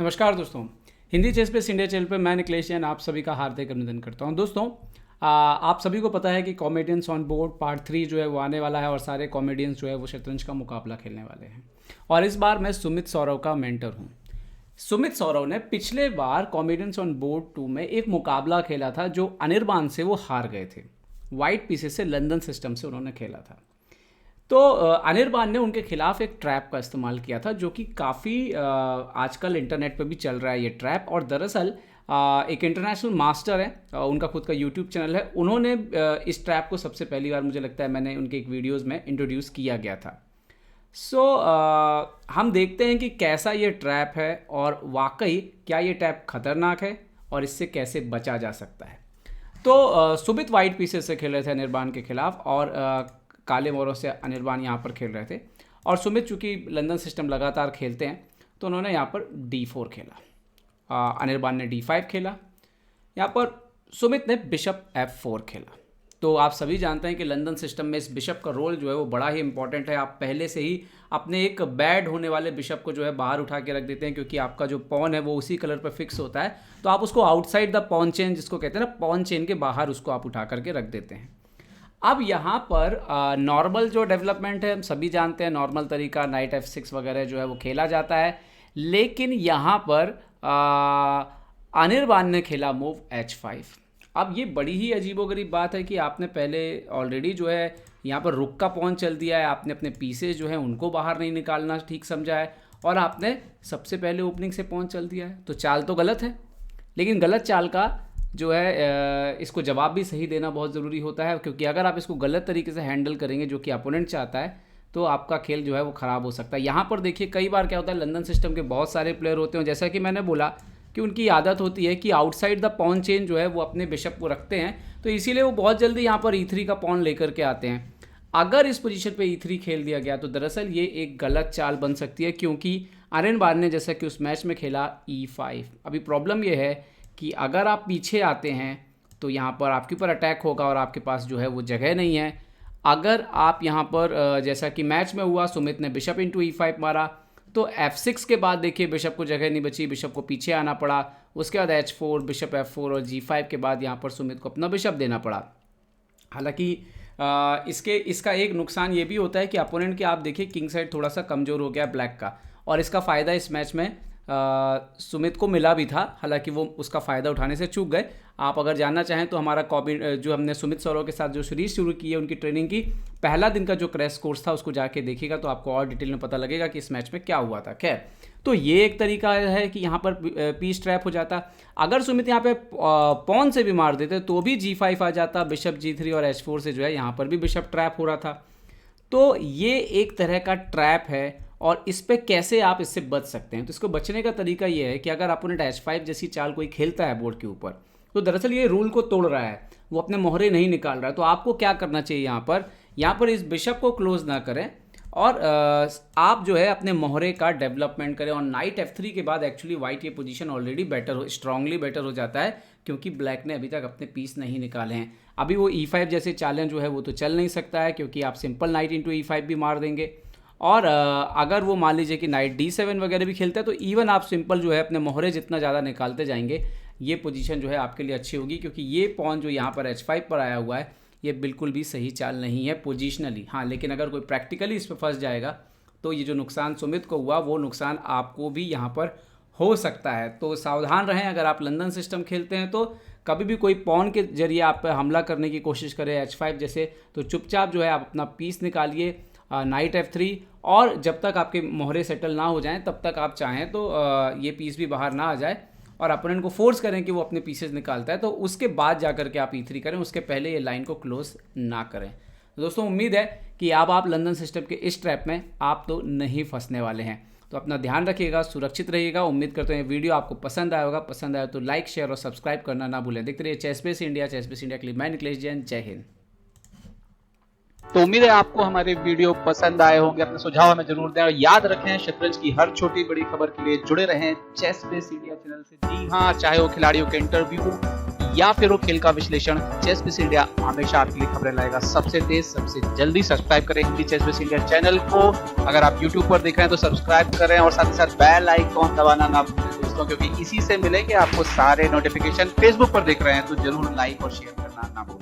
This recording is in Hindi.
नमस्कार दोस्तों, Hindi chess base India channel पे मैं निखिलेश जैन आप सभी का हार्दिक अभिनंदन करता हूं। दोस्तों, आप सभी को पता है कि कॉमेडियंस ऑन बोर्ड पार्ट 3 जो है वो आने वाला है और सारे कॉमेडियंस जो है वो शतरंज का मुकाबला खेलने वाले हैं। और इस बार मैं सुमित सौरव का मेंटर हूं। सुमित सौरव ने पिछले बार कॉमेडियंस ऑन बोर्ड 2 में एक मुकाबला खेला था जो अनिर्बान से वो हार गए थे। वाइट पीसेस से लंदन सिस्टम से उन्होंने खेला था। तो अनिर्बान ने उनके खिलाफ एक ट्रैप का इस्तेमाल किया था जो कि काफ़ी आजकल इंटरनेट पे भी चल रहा है ये ट्रैप। और दरअसल एक इंटरनेशनल मास्टर है, उनका खुद का यूट्यूब चैनल है, उन्होंने इस ट्रैप को सबसे पहली बार मुझे लगता है मैंने उनके एक वीडियोज़ में इंट्रोड्यूस किया गया था। सो हम देखते हैं कि कैसा ये ट्रैप है और वाकई क्या ये ट्रैप खतरनाक है और इससे कैसे बचा जा सकता है। तो सुमित वाइट पीसेस से खेल रहे थे अनिर्बान के खिलाफ और काले मोरों से अनिर्बान यहाँ पर खेल रहे थे। और सुमित चूँकि लंदन सिस्टम लगातार खेलते हैं तो उन्होंने यहाँ पर D4 खेला, अनिर्बान ने D5 खेला, यहाँ पर सुमित ने बिशप F4 खेला। तो आप सभी जानते हैं कि लंदन सिस्टम में इस बिशप का रोल जो है वो बड़ा ही इंपॉर्टेंट है। आप पहले से ही अपने एक बैड होने वाले बिशप को जो है बाहर उठा के रख देते हैं, क्योंकि आपका जो पॉन है वो उसी कलर पर फिक्स होता है। तो आप उसको आउटसाइड द पॉन चेन, जिसको कहते हैं ना, पॉन चेन के बाहर उसको आप उठा करके रख देते हैं। अब यहाँ पर नॉर्मल जो डेवलपमेंट है हम सभी जानते हैं, नॉर्मल तरीका नाइट F6 वगैरह जो है वो खेला जाता है। लेकिन यहाँ पर अनिर्बान ने खेला मूव H5। अब ये बड़ी ही अजीबोगरीब बात है कि आपने पहले ऑलरेडी जो है यहाँ पर रुक का पॉन चल दिया है, आपने अपने पीसेस जो है उनको बाहर नहीं निकालना ठीक समझा है और आपने सबसे पहले ओपनिंग से पॉन चल दिया है। तो चाल तो गलत है, लेकिन गलत चाल का जो है इसको जवाब भी सही देना बहुत ज़रूरी होता है, क्योंकि अगर आप इसको गलत तरीके से हैंडल करेंगे जो कि अपोनेंट चाहता है तो आपका खेल जो है वो ख़राब हो सकता है। यहाँ पर देखिए कई बार क्या होता है, लंदन सिस्टम के बहुत सारे प्लेयर होते हैं, जैसा कि मैंने बोला कि उनकी आदत होती है कि आउटसाइड द पॉन चेन जो है वो अपने बिशप को रखते हैं, तो इसीलिए वो बहुत जल्दी यहाँ पर E3 का पॉन लेकर के आते हैं। अगर इस पोजीशन पे E3 खेल दिया गया तो दरअसल ये एक गलत चाल बन सकती है, क्योंकि अनिर्बान ने जैसा कि उस मैच में खेला E5। अभी प्रॉब्लम ये है कि अगर आप पीछे आते हैं तो यहाँ पर आपके ऊपर अटैक होगा और आपके पास जो है वो जगह नहीं है। अगर आप यहाँ पर जैसा कि मैच में हुआ, सुमित ने बिशप इंटू E5 मारा तो F6 के बाद देखिए बिशप को जगह नहीं बची, बिशप को पीछे आना पड़ा। उसके बाद H4, बिशप F4 और G5 के बाद यहाँ पर सुमित को अपना बिशप देना पड़ा। हालांकि इसका एक नुकसान ये भी होता है कि अपोनेंट के आप देखिए किंग साइड थोड़ा सा कमज़ोर हो गया ब्लैक का, और इसका फ़ायदा इस मैच में सुमित को मिला भी था, हालांकि वो उसका फ़ायदा उठाने से चूक गए। आप अगर जानना चाहें तो हमारा जो हमने सुमित सौरव के साथ जो सीरीज़ शुरू की है उनकी ट्रेनिंग की पहला दिन का जो क्रैश कोर्स था उसको जाके देखिएगा तो आपको और डिटेल में पता लगेगा कि इस मैच में क्या हुआ था। खैर, तो ये एक तरीका है कि यहाँ पर पीस ट्रैप हो जाता। अगर सुमित यहाँ पे पॉन से भी मार देते तो भी G5 आ जाता, बिशप G3 और H4 से जो है यहाँ पर भी बिशप ट्रैप हो रहा था। तो ये एक तरह का ट्रैप है और इस पे कैसे आप इससे बच सकते हैं। तो इसको बचने का तरीका ये है कि अगर अपोनेंट H5 जैसी चाल कोई खेलता है बोर्ड के ऊपर तो दरअसल ये रूल को तोड़ रहा है, वो अपने मोहरे नहीं निकाल रहा है। तो आपको क्या करना चाहिए, यहाँ पर इस बिशप को क्लोज ना करें और आप जो है अपने मोहरे का डेवलपमेंट करें। और नाइट F3 के बाद एक्चुअली वाइट ये पोजीशन ऑलरेडी स्ट्रांगली बेटर हो जाता है, क्योंकि ब्लैक ने अभी तक अपने पीस नहीं निकाले हैं। अभी वो E5 जैसे चालें जो है वो तो चल नहीं सकता है, क्योंकि आप सिंपल नाइट इंटू E5 भी मार देंगे। और अगर वो मान लीजिए कि नाइट D7 वगैरह भी खेलता है तो इवन आप सिंपल जो है अपने मोहरे जितना ज़्यादा निकालते जाएंगे ये पोजीशन जो है आपके लिए अच्छी होगी, क्योंकि ये पॉन जो यहाँ पर H5 पर आया हुआ है ये बिल्कुल भी सही चाल नहीं है पोजीशनली। हाँ, लेकिन अगर कोई प्रैक्टिकली इस पर फंस जाएगा तो ये जो नुकसान सुमित को हुआ वो नुकसान आपको भी यहाँ पर हो सकता है। तो सावधान रहें, अगर आप लंदन सिस्टम खेलते हैं तो कभी भी कोई पॉन के जरिए आप पर हमला करने की कोशिश करें H5 जैसे, तो चुपचाप जो है आप अपना पीस निकालिए नाइट F3, और जब तक आपके मोहरे सेटल ना हो जाएं तब तक आप चाहें तो ये पीस भी बाहर ना आ जाए और अपोनेंट को फोर्स करें कि वो अपने पीसेस निकालता है, तो उसके बाद जाकर के आप E3 करें, उसके पहले ये लाइन को क्लोज ना करें। दोस्तों, उम्मीद है कि अब आप लंदन सिस्टम के इस ट्रैप में आप तो नहीं फंसने वाले हैं। तो अपना ध्यान रखिएगा, सुरक्षित रहिएगा। उम्मीद करते हैं वीडियो आपको पसंद आया होगा। पसंद आया तो लाइक, शेयर और सब्सक्राइब करना ना भूलें। देखते रहिए चेस बेस इंडिया के लिए मैं निखिलेश जैन। जय हिंद। तो उम्मीद है आपको हमारे वीडियो पसंद आए होंगे। अपने सुझाव हमें जरूर दें और याद रखें शतरंज की हर छोटी बड़ी खबर के लिए जुड़े रहें चेस बेस इंडिया चैनल से। जी हाँ, चाहे वो खिलाड़ियों के इंटरव्यू या फिर वो खेल का विश्लेषण, चेस बेस इंडिया हमेशा आपके लिए खबरें लाएगा सबसे तेज सबसे जल्दी। सब्सक्राइब करें Hindi chess base India channel को। अगर आप यूट्यूब पर देख रहे हैं तो सब्सक्राइब करें और साथ ही साथ बेल आइकॉन दबाना ना भूलें दोस्तों। को, क्योंकि इसी से मिलेंगे आपको सारे नोटिफिकेशन। फेसबुक पर देख रहे हैं तो जरूर लाइक और शेयर करना ना भूलें।